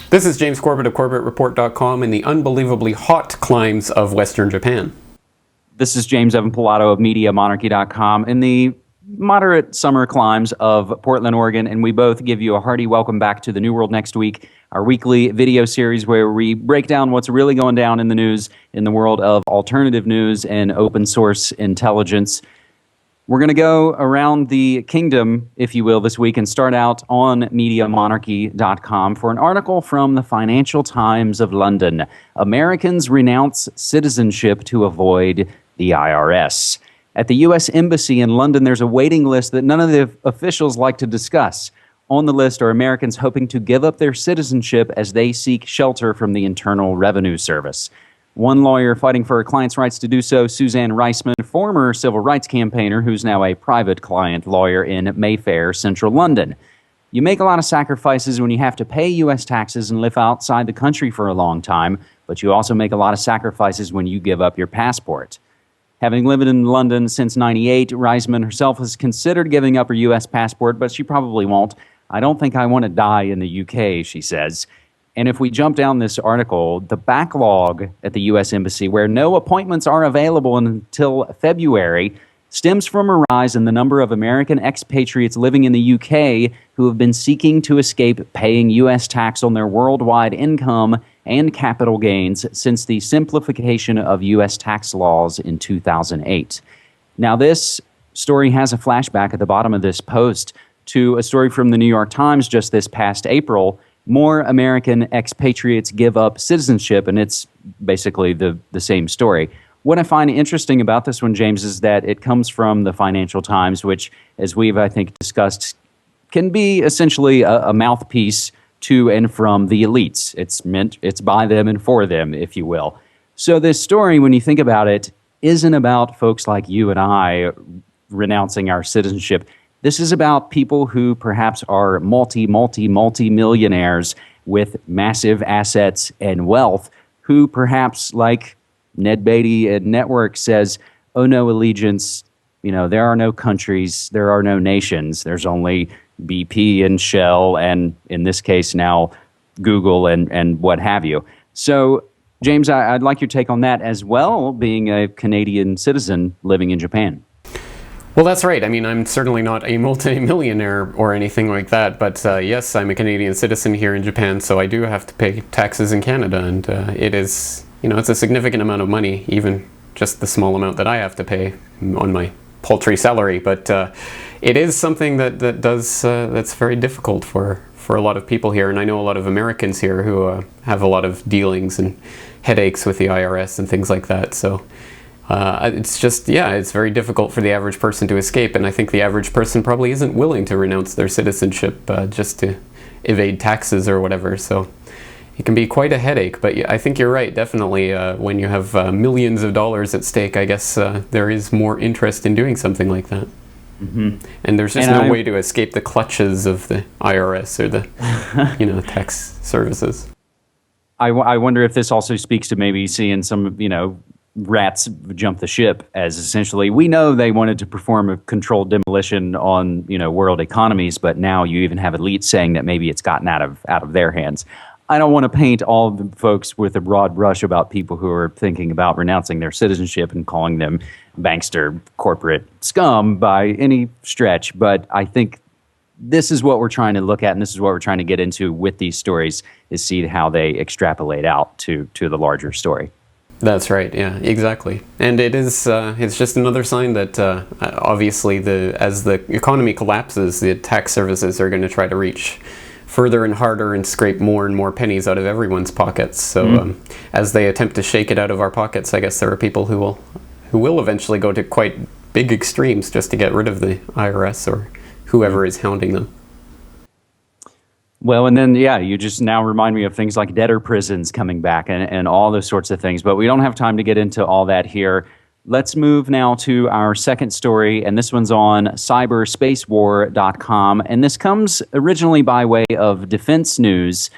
This is James Corbett of corbettreport.com in the unbelievably hot climes of Western Japan. This is James Evan Pilato of MediaMonarchy.com in the moderate summer climes of Portland, Oregon, and we both give you a hearty welcome back to The New World Next Week, our weekly video series where we break down what's really going down in the news in the world of alternative news and open source intelligence. We're going to go around the kingdom, if you will, this week and start out on MediaMonarchy.com for an article from the Financial Times of London. Americans renounce citizenship to avoid the IRS. At the U.S. Embassy in London, there's a waiting list that none of the officials like to discuss. On the list are Americans hoping to give up their citizenship as they seek shelter from the Internal Revenue Service. One lawyer fighting for her client's rights to do so, Suzanne Reisman, former civil rights campaigner who's now a private client lawyer in Mayfair, central London. You make a lot of sacrifices when you have to pay U.S. taxes and live outside the country for a long time, but you also make a lot of sacrifices when you give up your passport. Having lived in London since '98, Reisman herself has considered giving up her U.S. passport, but she probably won't. I don't think I want to die in the UK, she says. And if we jump down this article, the backlog at the U.S. Embassy, where no appointments are available until February, stems from a rise in the number of American expatriates living in the UK who have been seeking to escape paying U.S. tax on their worldwide income and capital gains since the simplification of U.S. tax laws in 2008. Now, this story has a flashback at the bottom of this post to a story from the New York Times just this past April. More American expatriates give up citizenship, and it's basically the same story. What I find interesting about this one, James, is that it comes from the Financial Times, which, as we've, I think, discussed, can be essentially a mouthpiece to and from the elites. It's by them and for them, if you will. So this story, when you think about it, isn't about folks like you and I renouncing our citizenship. This is about people who perhaps are multi-millionaires with massive assets and wealth, who perhaps, like Ned Beatty at Network says, oh no, allegiance, there are no countries, there are no nations, there's only BP and Shell, and in this case now, Google and what have you. So, James, I'd like your take on that as well, being a Canadian citizen living in Japan. Well, that's right. I mean, I'm certainly not a multi-millionaire or anything like that, but yes, I'm a Canadian citizen here in Japan, so I do have to pay taxes in Canada, and it is, it's a significant amount of money, even just the small amount that I have to pay on my paltry salary, but it is something that's very difficult for a lot of people here, and I know a lot of Americans here who have a lot of dealings and headaches with the IRS and things like that, so it's just, it's very difficult for the average person to escape, and I think the average person probably isn't willing to renounce their citizenship just to evade taxes or whatever, so it can be quite a headache. But I think you're right, definitely, when you have millions of dollars at stake, I guess there is more interest in doing something like that. Mm-hmm. And there's just no way to escape the clutches of the IRS or the tax services. I wonder if this also speaks to maybe seeing some, rats jump the ship, as essentially we know they wanted to perform a controlled demolition on world economies, but now you even have elites saying that maybe it's gotten out of their hands. I don't want to paint all the folks with a broad brush about people who are thinking about renouncing their citizenship and calling them bankster corporate scum by any stretch, but I think this is what we're trying to look at, and this is what we're trying to get into with these stories, is see how they extrapolate out to the larger story. That's right. Yeah, exactly. And it is. It's just another sign that obviously, as the economy collapses, the tax services are going to try to reach further and harder and scrape more and more pennies out of everyone's pockets. So as they attempt to shake it out of our pockets, I guess there are people who will eventually go to quite big extremes just to get rid of the IRS or whoever is hounding them. Well, and then, you just now remind me of things like debtor prisons coming back and all those sorts of things. But we don't have time to get into all that here. Let's move now to our second story, and this one's on cyberspacewar.com. And this comes originally by way of defense news,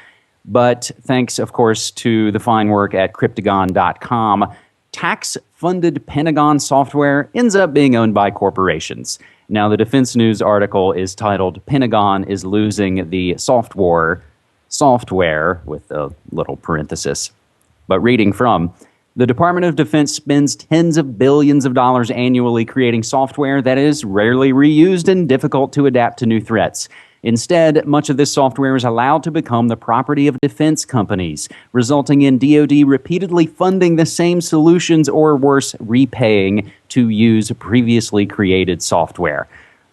but thanks, of course, to the fine work at cryptagon.com, tax-funded Pentagon software ends up being owned by corporations. Now, the Defense News article is titled, Pentagon is Losing the Softwar software, with a little parenthesis. But reading from, the Department of Defense spends tens of billions of dollars annually creating software that is rarely reused and difficult to adapt to new threats. Instead, much of this software is allowed to become the property of defense companies, resulting in DoD repeatedly funding the same solutions or worse, repaying to use previously created software.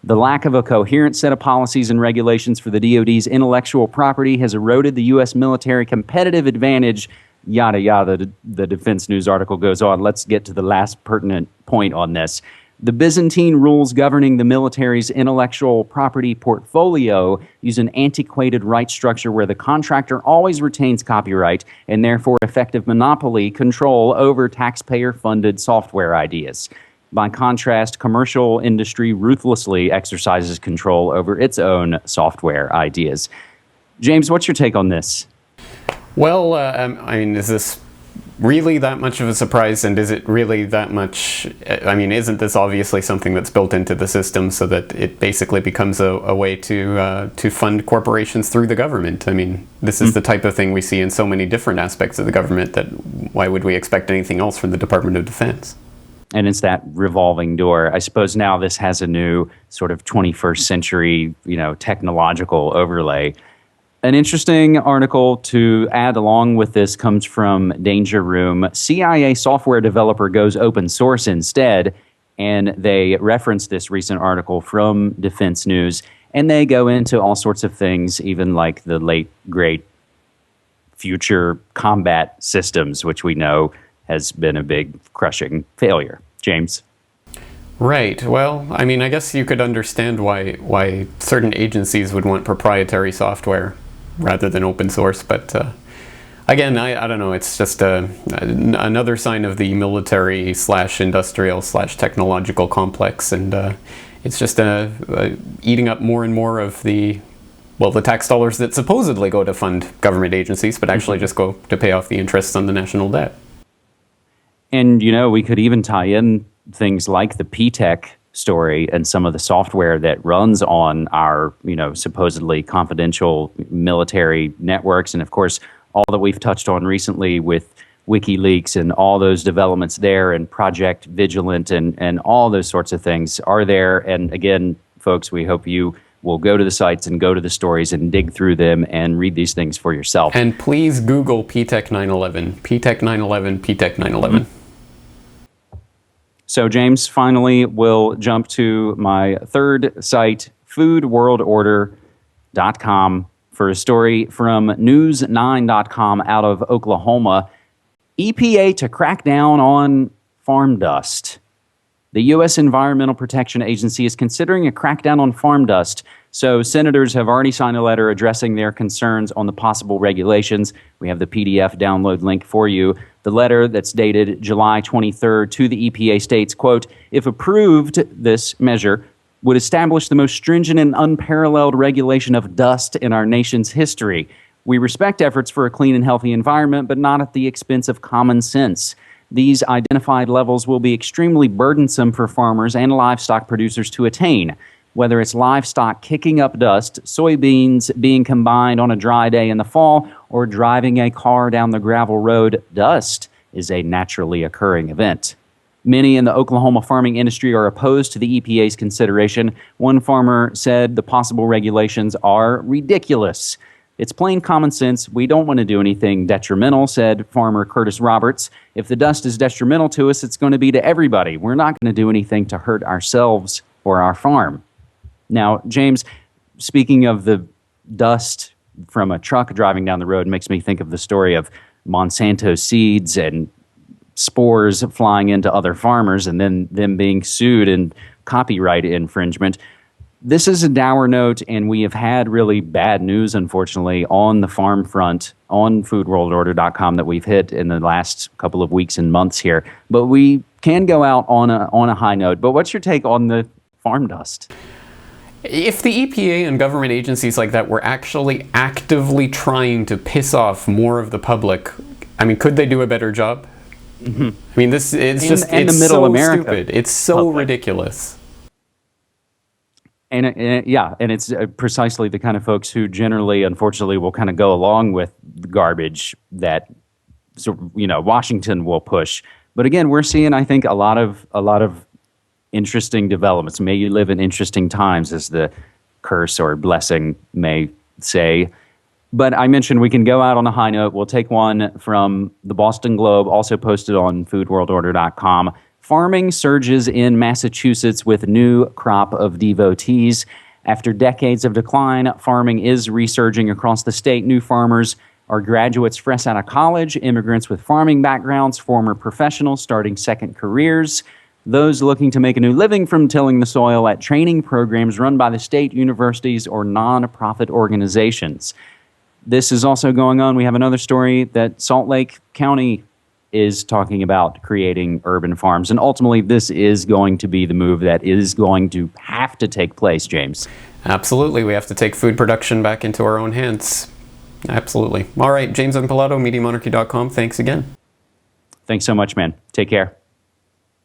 The lack of a coherent set of policies and regulations for the DoD's intellectual property has eroded the U.S. military competitive advantage. Yada, yada, the Defense News article goes on. Let's get to the last pertinent point on this. The Byzantine rules governing the military's intellectual property portfolio use an antiquated right structure where the contractor always retains copyright and therefore effective monopoly control over taxpayer-funded software ideas. By contrast, commercial industry ruthlessly exercises control over its own software ideas. James, what's your take on this? Well, I mean, is this really that much of a surprise, and is it really that much, I mean, isn't this obviously something that's built into the system so that it basically becomes a way to fund corporations through the government? I mean, this is the type of thing we see in so many different aspects of the government that why would we expect anything else from the Department of Defense? And it's that revolving door. I suppose now this has a new sort of 21st century, technological overlay. An interesting article to add along with this comes from Danger Room. CIA software developer goes open source instead, and they reference this recent article from Defense News, and they go into all sorts of things, even like the late, great future combat systems, which we know has been a big crushing failure. James? Right. Well, I mean, I guess you could understand why certain agencies would want proprietary software rather than open source, but again, I don't know, it's just another sign of the military / industrial / technological complex, and it's just eating up more and more of the tax dollars that supposedly go to fund government agencies, but actually just go to pay off the interests on the national debt. And, we could even tie in things like the P-Tech story and some of the software that runs on our, supposedly confidential military networks. And of course, all that we've touched on recently with WikiLeaks and all those developments there and Project Vigilant and all those sorts of things are there. And again, folks, we hope you will go to the sites and go to the stories and dig through them and read these things for yourself. And please Google P-Tech 9/11, P-Tech 9/11, P-Tech 9/11. So, James, finally, we'll jump to my third site, foodworldorder.com, for a story from news9.com out of Oklahoma. EPA to crack down on farm dust. The U.S. Environmental Protection Agency is considering a crackdown on farm dust. So senators have already signed a letter addressing their concerns on the possible regulations. We have the PDF download link for you. The letter that's dated July 23rd to the EPA states, quote, if approved, this measure would establish the most stringent and unparalleled regulation of dust in our nation's history. We respect efforts for a clean and healthy environment, but not at the expense of common sense. These identified levels will be extremely burdensome for farmers and livestock producers to attain. Whether it's livestock kicking up dust, soybeans being combined on a dry day in the fall, or driving a car down the gravel road, dust is a naturally occurring event. Many in the Oklahoma farming industry are opposed to the EPA's consideration. One farmer said the possible regulations are ridiculous. It's plain common sense. We don't want to do anything detrimental, said farmer Curtis Roberts. If the dust is detrimental to us, it's going to be to everybody. We're not going to do anything to hurt ourselves or our farm. Now, James, speaking of the dust from a truck driving down the road makes me think of the story of Monsanto seeds and spores flying into other farmers and then them being sued in copyright infringement. This is a dour note, and we have had really bad news, unfortunately, on the farm front on foodworldorder.com that we've hit in the last couple of weeks and months here. But we can go out on a high note. But what's your take on the farm dust? If the EPA and government agencies like that were actually actively trying to piss off more of the public, I mean, could they do a better job? Mm-hmm. I mean, it's the middle so America stupid. It's so public. Ridiculous. And it's precisely the kind of folks who generally, unfortunately, will kind of go along with the garbage that Washington will push. But again, we're seeing, I think, a lot of interesting developments. May you live in interesting times, as the curse or blessing may say. But I mentioned we can go out on a high note. We'll take one from the Boston Globe, also posted on foodworldorder.com. Farming surges in Massachusetts with new crop of devotees. After decades of decline, farming is resurging across the state. New farmers are graduates fresh out of college, immigrants with farming backgrounds, former professionals starting second careers, those looking to make a new living from tilling the soil at training programs run by the state, universities, or nonprofit organizations. This is also going on. We have another story that Salt Lake County is talking about creating urban farms. And ultimately, this is going to be the move that is going to have to take place, James. Absolutely. We have to take food production back into our own hands. Absolutely. All right, James Evan Pilato, MediaMonarchy.com. Thanks again. Thanks so much, man. Take care.